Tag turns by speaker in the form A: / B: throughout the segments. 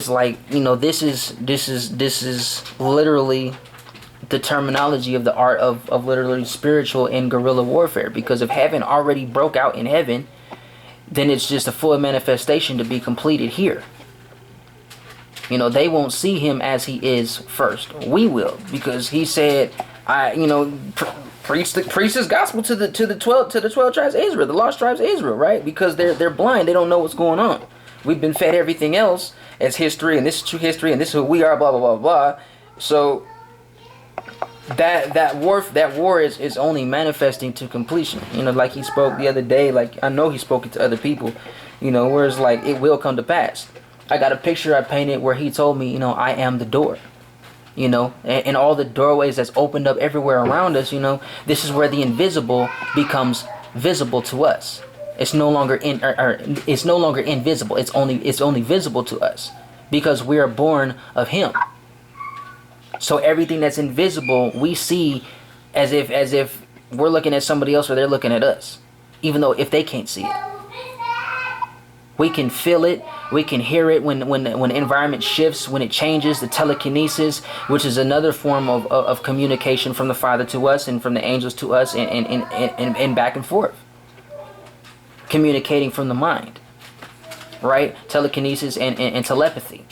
A: It's like, you know, this is literally the terminology of the art of literally spiritual and guerrilla warfare. Because if heaven already broke out in heaven, then it's just a full manifestation to be completed here. You know, they won't see him as he is first. We will, because he said, preach his gospel to the 12 tribes of Israel, the lost tribes of Israel, right? Because they're blind, they don't know what's going on. We've been fed everything else as history, and this is true history, and this is who we are, blah blah blah blah. So that war is only manifesting to completion. You know, like he spoke the other day, like I know he spoke it to other people, you know, where it's like it will come to pass. I got a picture I painted where he told me, you know, I am the door. You know, and all the doorways that's opened up everywhere around us, you know, this is where the invisible becomes visible to us. It's no longer it's no longer invisible. It's only visible to us because we are born of him. So everything that's invisible we see as if we're looking at somebody else or they're looking at us, even though if they can't see it. We can feel it, we can hear it when the environment shifts, when it changes, the telekinesis, which is another form of communication from the Father to us and from the angels to us, and back and forth. Communicating from the mind, right? Telekinesis and telepathy.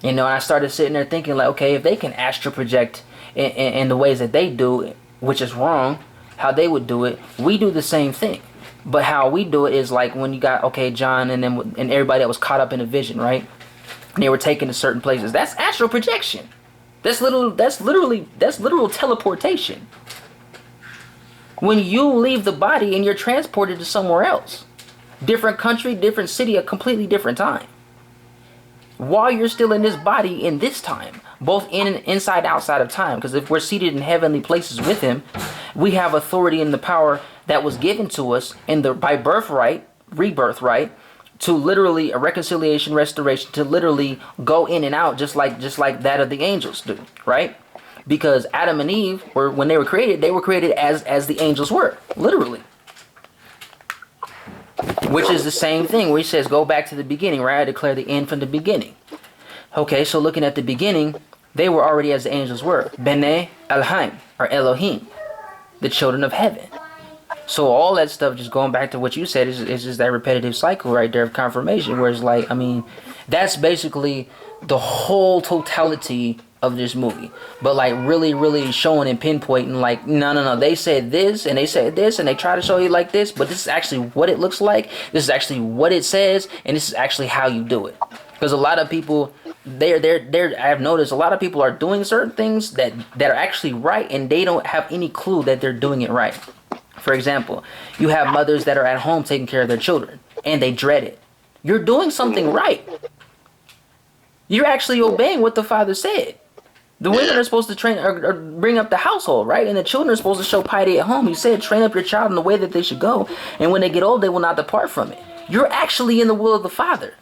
A: You know, I started sitting there thinking like, okay, if they can astral project in the ways that they do, which is wrong, how they would do it, we do the same thing. But how we do it is like when you got, okay, John and everybody that was caught up in a vision, right? And they were taken to certain places. That's astral projection. That's literal teleportation. When you leave the body and you're transported to somewhere else. Different country, different city, a completely different time. While you're still in this body in this time, both in and inside, outside of time. Because if we're seated in heavenly places with him, we have authority and the power that was given to us by birthright, rebirth, right? To literally a reconciliation, restoration, to literally go in and out just like that of the angels do, right? Because Adam and Eve when they were created as the angels were, literally. Which is the same thing where he says, go back to the beginning, right? I declare the end from the beginning. Okay, so looking at the beginning, they were already as the angels were. B'nai Elohim, or Elohim, the children of heaven. So all that stuff, just going back to what you said, is just that repetitive cycle right there of confirmation, where it's like, I mean, that's basically the whole totality of this movie. But like really, really showing and pinpointing like, no, they said this and they said this and they try to show you like this, but this is actually what it looks like. This is actually what it says, and this is actually how you do it. Because a lot of people, I've noticed a lot of people are doing certain things that are actually right, and they don't have any clue that they're doing it right. For example, you have mothers that are at home taking care of their children, and they dread it. You're doing something right. You're actually obeying what the Father said. The women are supposed to train or bring up the household, right? And the children are supposed to show piety at home. He said, train up your child in the way that they should go, and when they get old, they will not depart from it. You're actually in the will of the Father.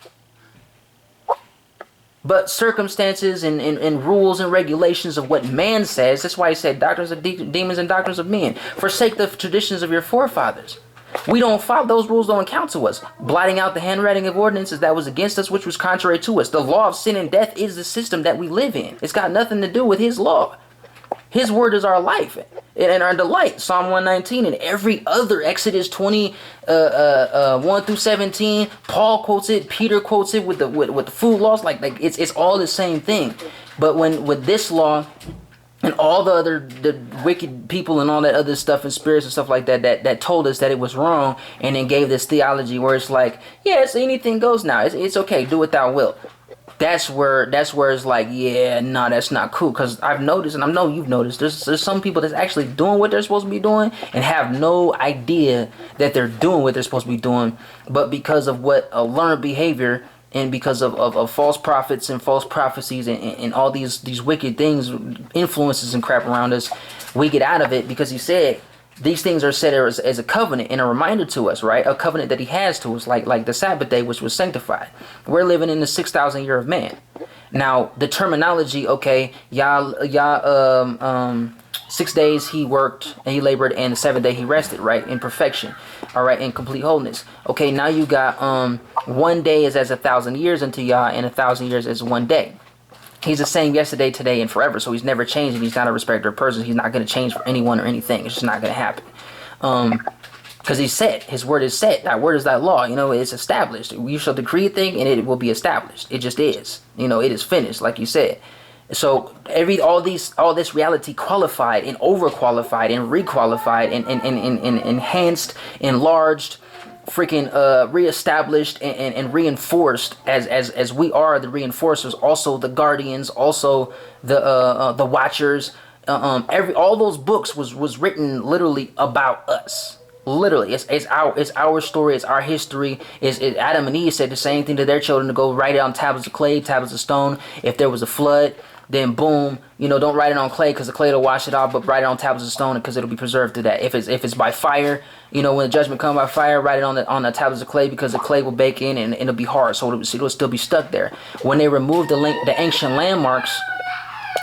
A: But circumstances and rules and regulations of what man says, that's why he said doctrines of demons and doctrines of men. Forsake the traditions of your forefathers. We don't follow, those rules don't count to us. Blotting out the handwriting of ordinances that was against us, which was contrary to us. The law of sin and death is the system that we live in. It's got nothing to do with his law. His word is our life and our delight. Psalm 119 and every other, Exodus 20, 1 through 17. Paul quotes it. Peter quotes it with the food laws. Like it's all the same thing. But with this law and all the wicked people and all that other stuff and spirits and stuff like that told us that it was wrong, and then gave this theology where it's like, yes, anything goes now. It's okay. Do what thou wilt. That's where it's like, yeah, no, that's not cool. Because I've noticed, and I know you've noticed, there's some people that's actually doing what they're supposed to be doing and have no idea that they're doing what they're supposed to be doing. But because of what a learned behavior and because of false prophets and false prophecies and all these wicked things, influences and crap around us, we get out of it because he said, these things are set as a covenant and a reminder to us, right? A covenant that he has to us, like the Sabbath day, which was sanctified. We're living in the 6,000 year of man. Now, the terminology, okay, 6 days he worked and he labored, and the 7th day he rested, right? In perfection, all right, in complete wholeness. Okay, now you got 1 day is as 1,000 years unto Yah, and 1,000 years as 1 day. He's the same yesterday, today, and forever. So he's never changed, and he's not a respecter of persons. He's not going to change for anyone or anything. It's just not going to happen. Because he's set. His word is set. Thy word is thy law. You know, it's established. You shall decree a thing, and it will be established. It just is. You know, it is finished, like you said. So all this reality qualified and overqualified and requalified and enhanced, enlarged, freaking reestablished and reinforced as we are the reinforcers, also the guardians, also the watchers. All those books was written literally about us. Literally, it's our story, it's our history. It's Adam and Eve said the same thing to their children, to go write it on tablets of clay, tablets of stone. If there was a flood, then boom, you know, don't write it on clay because the clay will wash it off, but write it on tablets of stone because it'll be preserved to that. If it's by fire, you know, when the judgment comes by fire, write it on the tablets of clay because the clay will bake in and it'll be hard, so it'll still be stuck there. When they removed the ancient landmarks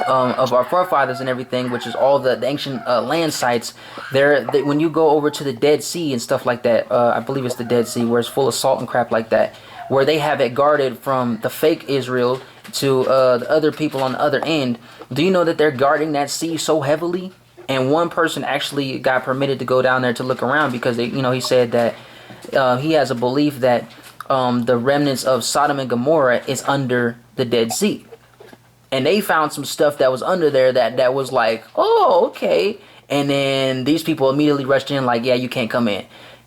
A: of our forefathers and everything, which is all the ancient land sites, when you go over to the Dead Sea and stuff like that, I believe it's the Dead Sea, where it's full of salt and crap like that, where they have it guarded from the fake Israel to the other people on the other end. Do you know that they're guarding that sea so heavily? And one person actually got permitted to go down there to look around because he said that he has a belief that the remnants of Sodom and Gomorrah is under the Dead Sea. And they found some stuff that was under there that was like, oh, okay. And then these people immediately rushed in like, yeah, you can't come in.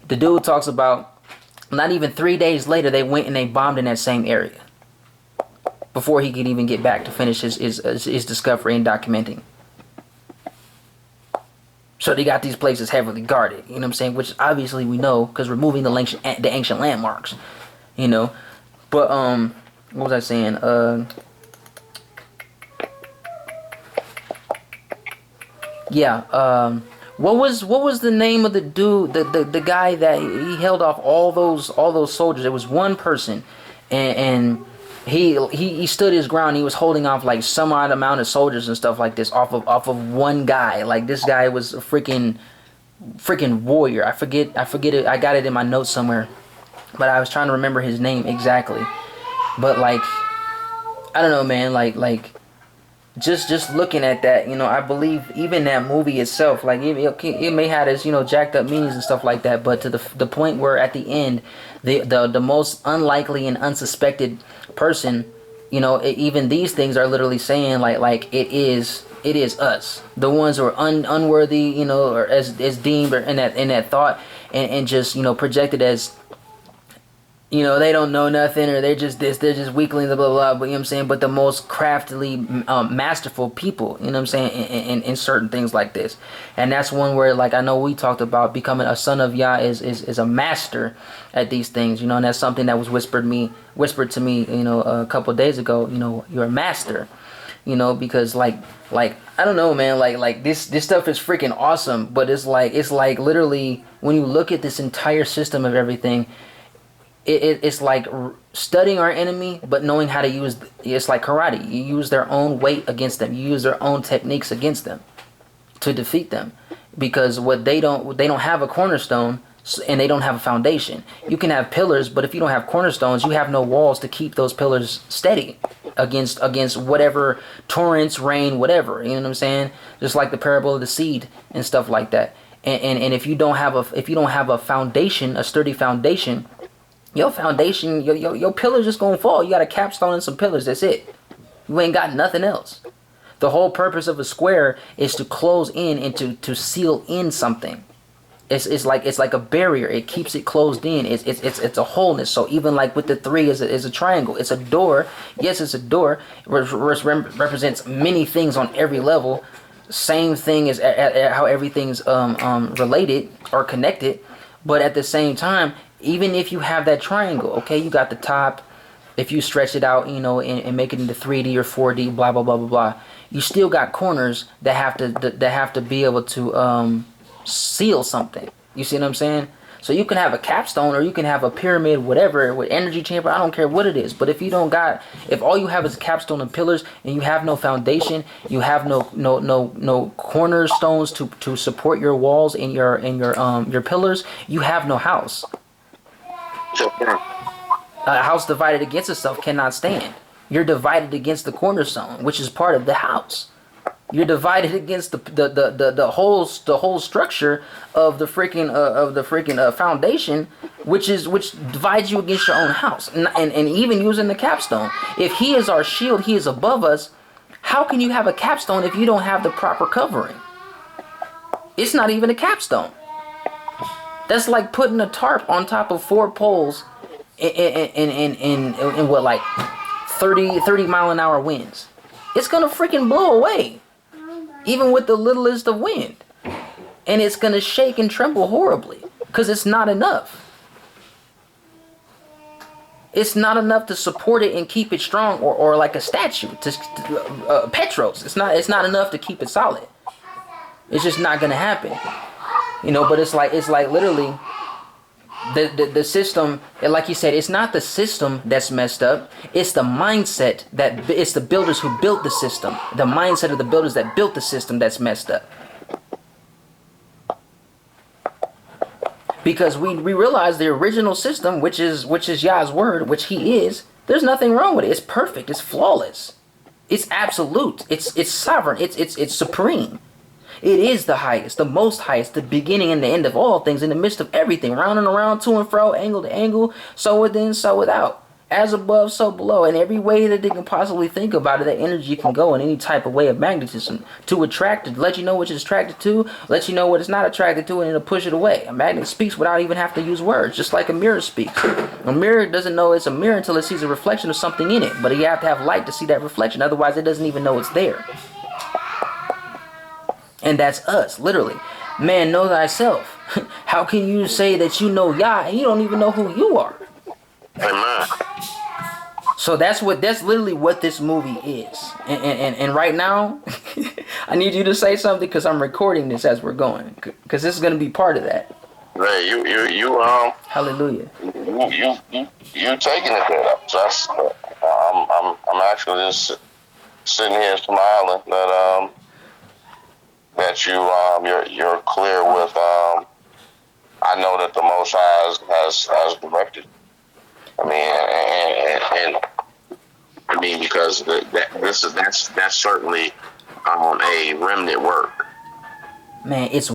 A: The dude talks about not even 3 days later, they went and they bombed in that same area before he could even get back to finish his discovery and documenting. So they got these places heavily guarded, you know what I'm saying? Which obviously we know because removing the ancient landmarks, you know. But what was I saying? What was the name of the dude, the guy that he held off all those soldiers? It was one person, and he stood his ground. He was holding off like some odd amount of soldiers and stuff like this off of one guy. Like this guy was a freaking warrior. I forget it. I got it in my notes somewhere, but I was trying to remember his name exactly. But like, I don't know, man. Like. Just looking at that, you know, I believe even that movie itself, like it may have its, you know, jacked up meanings and stuff like that, but to the point where at the end, the most unlikely and unsuspected person, you know, even these things are literally saying like it is us, the ones who are unworthy, you know, or as deemed or in that thought and just, you know, projected as, you know, they don't know nothing, or they're just just weaklings, blah, blah, blah, but, you know what I'm saying, but the most craftily, masterful people, you know what I'm saying, in certain things like this. And that's one where, like, I know we talked about becoming a son of Yah is a master at these things, you know, and that's something that was whispered to me, you know, a couple of days ago, you know, you're a master, you know, because, like, I don't know, man, like this stuff is freaking awesome, but it's like literally, when you look at this entire system of everything, it's like studying our enemy, but knowing how to use. It's like karate. You use their own weight against them. You use their own techniques against them to defeat them, because what they don't have a cornerstone, and they don't have a foundation. You can have pillars, but if you don't have cornerstones, you have no walls to keep those pillars steady against whatever torrents, rain, whatever. You know what I'm saying? Just like the parable of the seed and stuff like that. And if you don't have a foundation, a sturdy foundation. Your foundation, your pillars just gonna fall. You got a capstone and some pillars. That's it. You ain't got nothing else. The whole purpose of a square is to close in and to seal in something. It's like a barrier. It keeps it closed in. It's a wholeness. So even like with the three is a triangle. It's a door. Yes, it's a door. Which represents many things on every level. Same thing as how everything's related or connected, but at the same time. Even if you have that triangle, okay, you got the top. If you stretch it out, you know, and make it into 3D or 4D, blah blah blah blah blah, you still got corners that have to be able to seal something. You see what I'm saying? So you can have a capstone or you can have a pyramid, whatever, with energy chamber. I don't care what it is. But if you don't got, if all you have is capstone and pillars, and you have no foundation, you have no cornerstones to support your walls and your pillars, you have no house. A house divided against itself cannot stand. You're divided against the cornerstone, which is part of the house. You're divided against the whole structure of the freaking foundation, which divides you against your own house. And even using the capstone, if he is our shield, he is above us. How can you have a capstone if you don't have the proper covering? It's not even a capstone. That's like putting a tarp on top of 4 poles in what, like 30 mile an hour winds. It's gonna freaking blow away, even with the littlest of wind, and it's gonna shake and tremble horribly because it's not enough. It's not enough to support it and keep it strong, or like a statue to Petros. It's not enough to keep it solid. It's just not gonna happen, you know. But it's like literally the system, like you said, it's not the system that's messed up. It's the mindset it's the builders who built the system. The mindset of the builders that built the system that's messed up. Because we realize the original system, which is Yah's word, which he is, there's nothing wrong with it. It's perfect. It's flawless. It's absolute. It's sovereign. It's supreme. It is the highest, the most highest, the beginning and the end of all things, in the midst of everything, round and around, to and fro, angle to angle, so within, so without, as above, so below. In every way that they can possibly think about it, that energy can go in any type of way of magnetism to attract it, let you know what it's attracted to, let you know what it's not attracted to, and it'll push it away. A magnet speaks without even having to use words, just like a mirror speaks. A mirror doesn't know it's a mirror until it sees a reflection of something in it, but you have to have light to see that reflection, otherwise it doesn't even know it's there. And that's us, literally. Man, know thyself. How can you say that you know Yah and you don't even know who you are?
B: Amen.
A: So that's literally what this movie is. And right now, I need you to say something because I'm recording this as we're going, because this is going to be part of that.
B: Hey, you
A: Hallelujah.
B: You taking it there. So I'm actually just sitting here smiling that you're clear with. I know that the Most High has directed. I mean, and I mean, because that's certainly a remnant work.
A: Man, it's